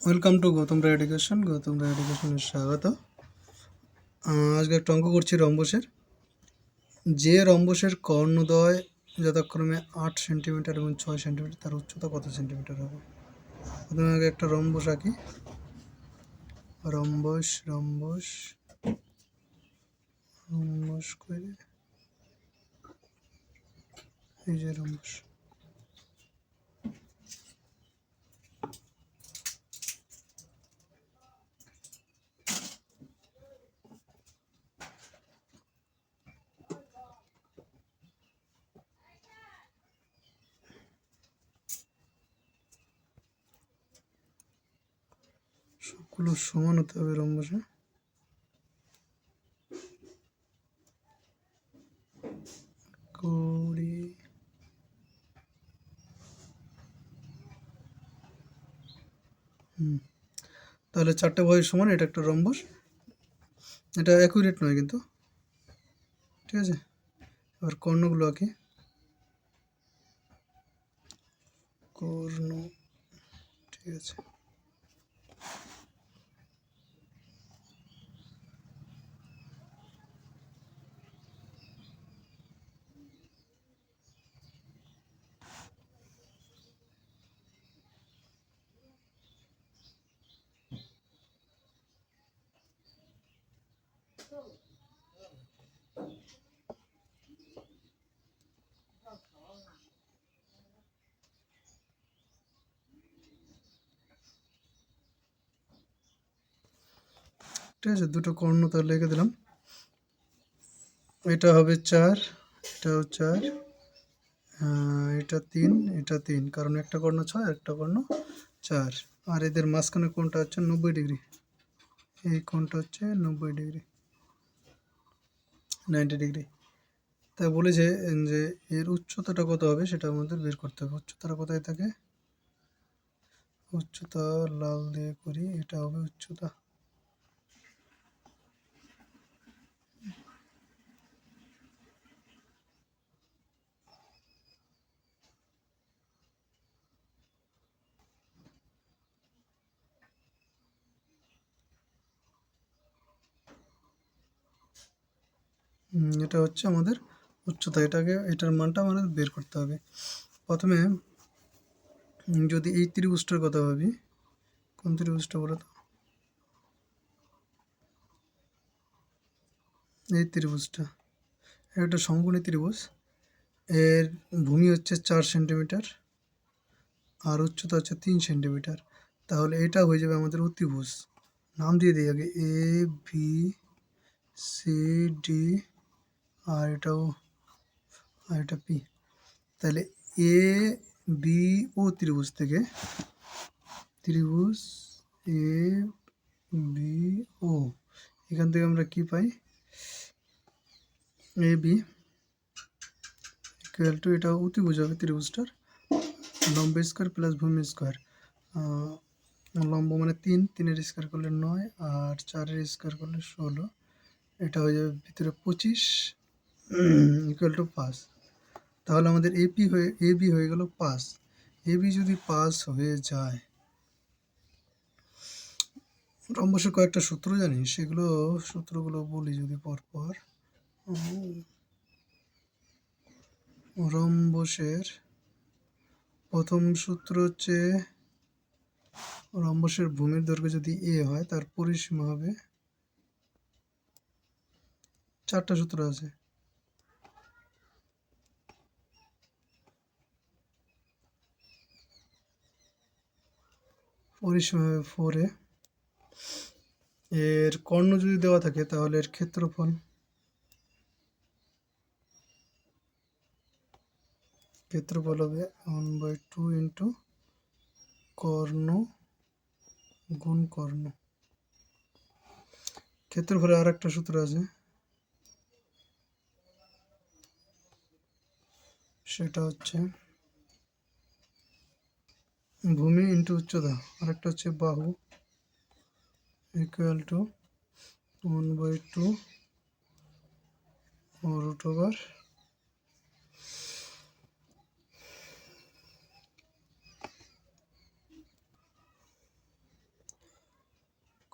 Welcome to Gautam Roy education. Gautam Roy এডুকেশনের স্বাগত। আজকে একটা অঙ্ক করছি রম্বসের। যে রম্বসের কর্ণদ্বয় যথাক্রমে 8 সেন্টিমিটার এবং 6 সেন্টিমিটার, তার উচ্চতা কত সেন্টিমিটার হবে? প্রথমে আগে একটা রম্বস আঁকি। রম্বস রম্বস রম্বস করে এই যে রম্বস। সবগুলো সমান হতে হবে রম্বসে। কুড়ি তাহলে চারটে ভয়ের সমান। এটা একটা রম্বস। এটা অ্যাকুরেট নয় কিন্তু, ঠিক আছে। এবার কর্ণগুলো আঁকি। কর্ণ, ঠিক আছে। ঠিক আছে, দুটো কর্ণ তাহলে লিখে দিলাম। এটা হবে 4, এটাও 4, এটা 3, এটা 3, কারণ একটা কর্ণ 6, একটা কর্ণ 4। আর এদের মাঝখানে কোণটা হচ্ছে 90 ডিগ্রি। এই কোণটা হচ্ছে 90 ডিগ্রি, 90 ডিগ্রি। তাই বলে যে যে এর উচ্চতাটা কত হবে সেটা আমাদের বের করতে হবে। উচ্চতাটা কোথায় থাকে? উচ্চতা লাল দিয়ে করি, এটা হবে উচ্চতা। এটা হচ্ছে আমাদের উচ্চতা। এটার মানটা আমাদের বের করতে হবে। প্রথমে যদি এই ত্রিভুজটার কথা ভাবি, কোন ত্রিভুজটা বলো তো? এই ত্রিভুজটা, একটা সমকোণী ত্রিভুজ। এর ভূমি হচ্ছে 4 সেন্টিমিটার আর উচ্চতা হচ্ছে 3 সেন্টিমিটার। তাহলে এটা হয়ে যাবে আমাদের অতিভুজ। নাম দিয়ে দিই আগে, এ বি সি ডি, আর এটাও, আর এটা পি। তাহলে এ বি ও ত্রিভুজ থেকে, ত্রিভুজ এ বি ও, এখান থেকে আমরা কি পাই? এ বি ইকুয়াল টু, এটা অতিভুজ হবে ত্রিভুজটার, লম্ব স্কোয়ার প্লাস ভূমি স্কোয়ার। লম্ব মানে 3, 3-এর স্কোয়ার করলে 9, আর 4-এর স্কোয়ার করলে 16। এটা হয়ে যাবে ভিতরে 25 ইকুয়াল টু 5। তাহলে আমাদের এ বি হয়ে গেল 5। এ বি যদি 5 হয়ে যায়, রম্বসের কয়েকটা সূত্র জানি, সেগুলো সূত্রগুলো বলি যদি পরপর। রম্বসের প্রথম সূত্র হচ্ছে, রম্বসের ভূমির দৈর্ঘ্য যদি এ হয়, তার পরিসীমা হবে, 4টা সূত্র আছে। পরিসীমা হবে 4a। এর কর্ণ যদি দেওয়া থাকে তাহলে এর ক্ষেত্রফল, হবে 1/2 ইন্টু কর্ণ গুণ কর্ণ। ক্ষেত্রফলে আর একটা সূত্র আছে, সেটা হচ্ছে ভূমি ইন্টু উচ্চতা, আর একটা হচ্ছে বাহু, ইকুয়াল টু 1/2 রুট ওভার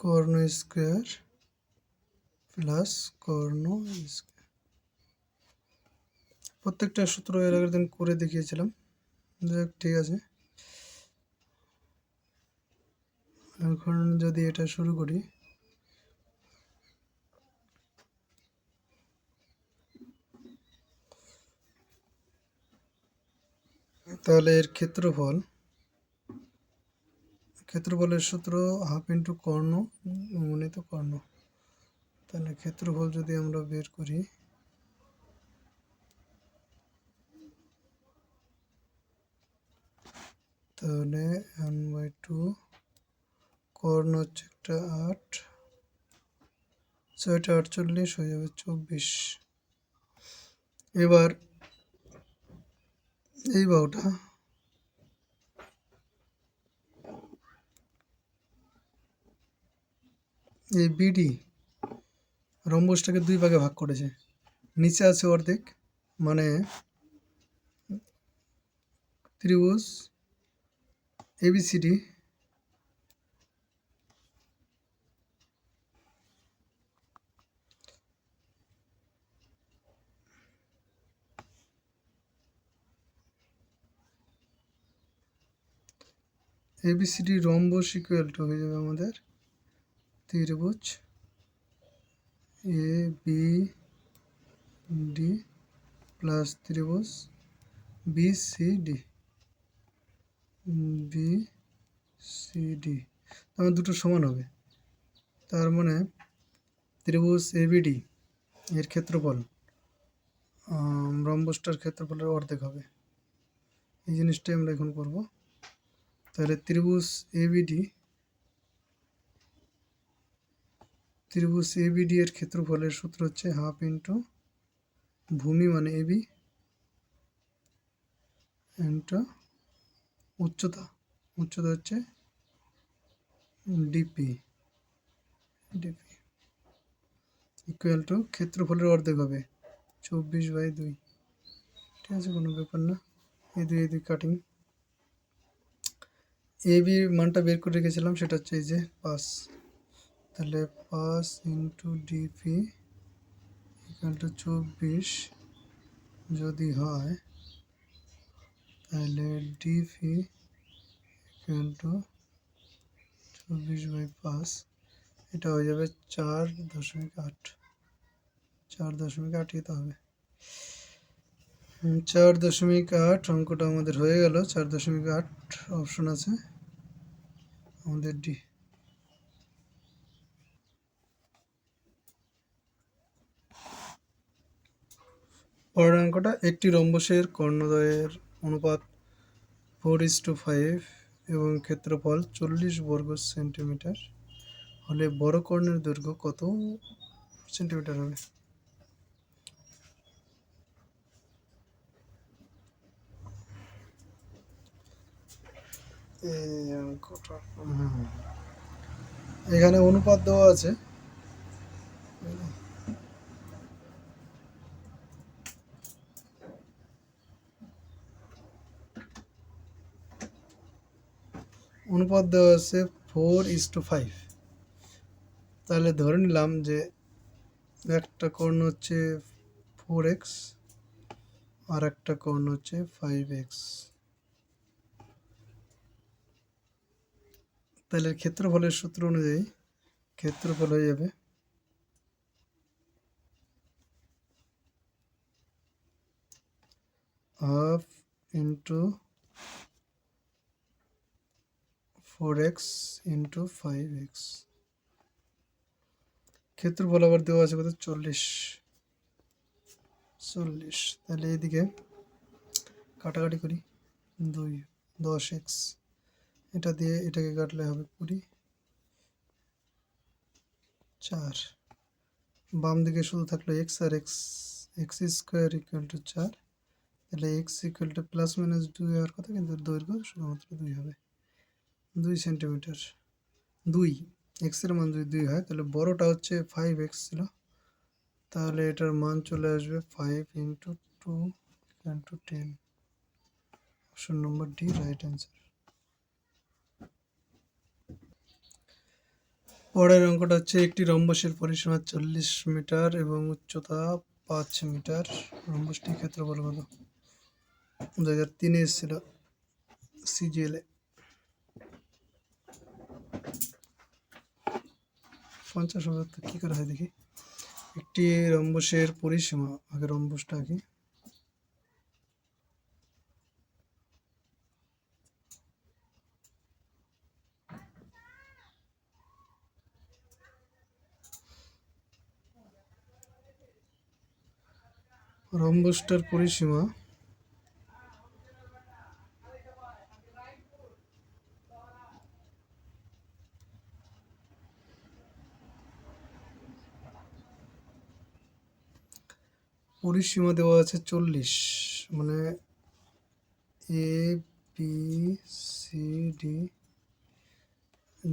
কর্ণ স্কোয়ার প্লাস কর্ণ স্কোয়ার। প্রত্যেকটা সূত্র এর আগের দিন করে দেখিয়েছিলাম, যাক ঠিক আছে। এখন যদি এটা শুরু করি, তাহলে এর ক্ষেত্রফলের সূত্র হাফ ইন্টু কর্ণ গুণিত কর্ণ। তাহলে ক্ষেত্রফল যদি আমরা বের করি, তাহলে 1/2 কর্ণ হচ্ছে একটা 8, 6 48 হয়ে যাবে 24। এবার এই বাহুটা এই বিডি রম্বসটাকে দুই ভাগে ভাগ করেছে, নিচে আছে অর্ধেক, মানে ত্রিভুজ এবিসিডি রম্বস ইকুয়াল টু হয়ে যাবে আমাদের ত্রিভুজ এ বি ডি প্লাস ত্রিভুজ বি সি ডি আমার দুটো সমান হবে। তার মানে ত্রিভুজ এবিডি এর ক্ষেত্রফল রম্বসটার ক্ষেত্রফলের অর্ধেক হবে। এই জিনিসটাই আমরা এখন করব। তাহলে ত্রিভুজ এবিডি এর ক্ষেত্রফলের সূত্র হচ্ছে হাফ ইন্টু ভূমি মানে এবি ইন্টু উচ্চতা হচ্ছে ডিপি ইকুয়াল টু ক্ষেত্রফলের অর্ধেক হবে 24/2। ঠিক আছে, কোনো ব্যাপার না। এই দুই কাটিং। এবি মানটা বের করে রেখেছিলাম, সেটা হচ্ছে এই যে 5। তাহলে 5 ইন্টু ডিপি ইকুয়াল টু 24 যদি হয়, তাহলে ডিপি ইকুয়াল টু 24/5, এটা হয়ে যাবে 4.8। 4.8 তো হবে 4.8। অঙ্কটা আমাদের হয়ে গেল। 4.8 অপশন আছে আমাদের ডি। পরের অঙ্কটা, একটি রম্বসের কর্ণদ্বয়ের অনুপাত 4:5 এবং ক্ষেত্রফল 40 বর্গ সেন্টিমিটার হলে বড় কর্ণের দৈর্ঘ্য কত সেন্টিমিটার হবে? এই অঙ্কটা এখানে অনুপাত দেওয়া আছে, অনুপাত দেওয়া আছে 4:5। তাহলে ধরে নিলাম যে একটা কর্ণ হচ্ছে 4x আর একটা কর্ণ হচ্ছে 5x। তাহলে ক্ষেত্রফলের সূত্র অনুযায়ী ক্ষেত্রফল হয়ে যাবে half into 4x into 5x। ক্ষেত্রফল আবার দেওয়া আছে কত? 40। তাহলে এইদিকে কাটাকাটি করি, 2 10x, এটা দিয়ে এটাকে কাটলে হবে 20, 4। বাম দিকে শুধু থাকলো x আর x স্কোয়ার ইকুয়াল টু 4। তাহলে x equal to plus minus 2 হওয়ার কথা, কিন্তু দৈর্ঘ্য শুধুমাত্র 2 হবে, 2 সেন্টিমিটার। 2 এক্সের মান যদি 2 হয়, তাহলে বড়টা হচ্ছে 5x ছিল, তাহলে এটার মান চলে আসবে 5 into 2 into 10। Option number D right answer. পরের অঙ্কটা হচ্ছে একটি রম্বসের পরিসীমা 40 মিটার এবং উচ্চতা 5 মিটার। রম্বসটির ক্ষেত্রফল কত? 2003 এসেছিল সিজিএল এ। 50,000 তো কী করে হয় দেখি। একটি রম্বসের পরিসীমা, আগে রম্বসটা কি, রম্বসটার পরিসীমা দেওয়া আছে 40, মানে এ বি সি ডি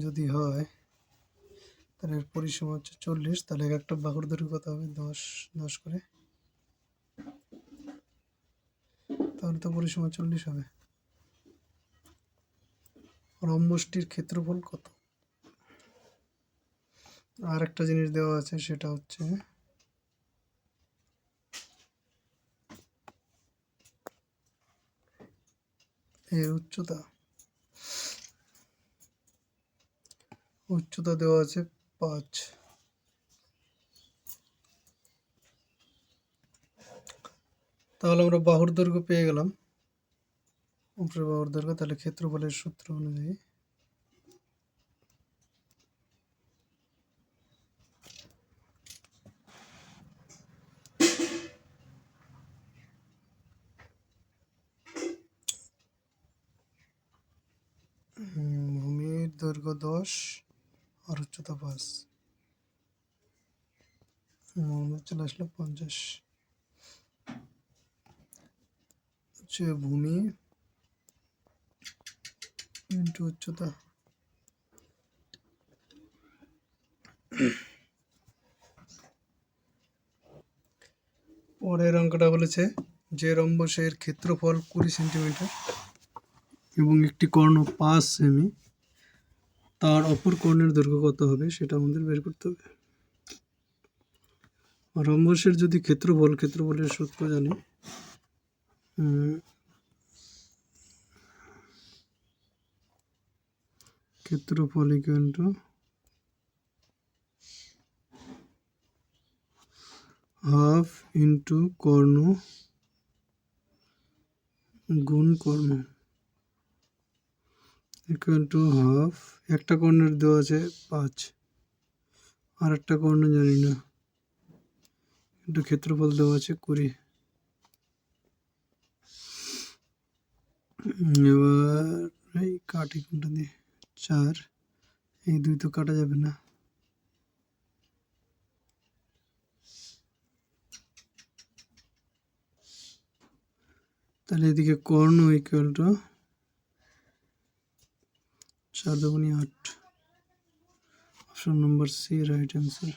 যদি হয় তাহলে এর পরিসীমা হচ্ছে 40, তাহলে এক একটা বাহুর দৈর্ঘ্য কত হবে? 10 করে, তাহলে তো পরিসীমা 40 হবে। রম্বসটির ক্ষেত্রফল কত? আর একটা জিনিস দেওয়া আছে, সেটা হচ্ছে এর উচ্চতা দেওয়া আছে 5। তাহলে আমরা বাহুর দৈর্ঘ্য পেয়ে গেলাম, উপরে বাহুর দৈর্ঘ্য। তাহলে ক্ষেত্রফলের সূত্র অনুযায়ী ভূমির দৈর্ঘ্য 10 আর উচ্চতা 5, চলে আসলো 50 হচ্ছে ভূমি ইন্টু উচ্চতা। পরের অঙ্কটা বলেছে যে রম্বসের ক্ষেত্রফল 20 সেন্টিমিটার এবং একটি কর্ণ 5 সেমি, তার অপর কর্ণের দৈর্ঘ্য কত হবে সেটা আমাদের বের করতে হবে। রম্বসের যদি ক্ষেত্রফলের সূত্র জানি, ক্ষেত্রফল ইকুয়াল টু হাফ ইন্টু কর্ণ গুণ কর্ণ ইকুয়াল টু হাফ। একটা কর্ণের দেওয়া আছে 5, আর একটা কর্ণ জানি না, কিন্তু ক্ষেত্রফল দেওয়া আছে 20। এবার এই কাটি কোনটা দিয়ে, 4, এই 2 তো কাটা যাবে না। তাহলে এদিকে কর্ণ equal to 4 × 8, option number C right answer.